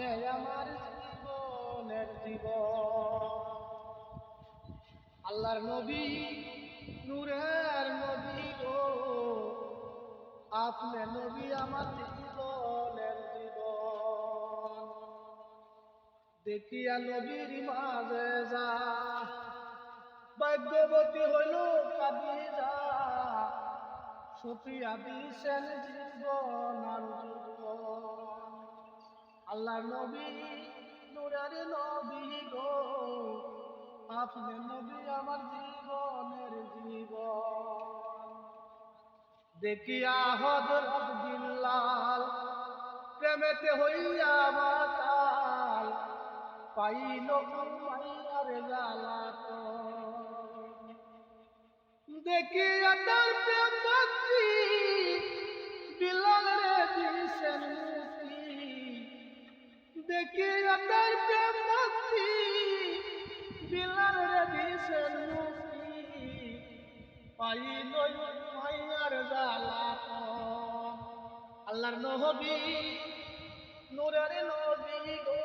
আপনি আমার জীবনের জীবন। আল্লাহর নবী, নূরের নবী গো, আপনি নবী আমার জীবনের জীবন। দেখিয়া নবীর মাঝে যা ভাগ্যবতী হইল কাদিজা, সুফিয়া দিছেন জীবন আর জীবন। আল্লাহর নবী, নূরের নবী গো, আপনি নবী আমার জীবনের জীবন। দেখিয়া হযরত বিল্লাল প্রেমেতে হইয়া মাতাল, পাইল উমাইয়ার জ্বালাতন। দেখিয়া তার প্রেম ভক্তি বিল্লাল রে দিছেন মুক্তি। দেখিয়া তার প্রেম ভক্তি বিল্লাল রে দিছেন মুক্তি, পাইল উমাইয়ার জ্বালাতন। আল্লাহর নবী, নূরের নবী গো,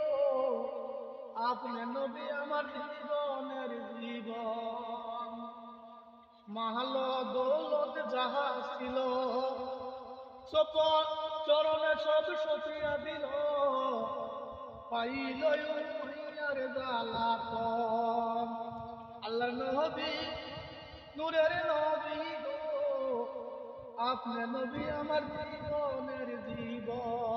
আপনি নবী আমার জীবনের জীবন। মাহল দৌলত যাহা ছিল, সপন চরণে সব সপিয়া দিল, পাইল উমাইয়ার জ্বালাতন। আল্লাহর নবী, নূরের নবী গো, আপনি নবী আমার জীবনের জীবন।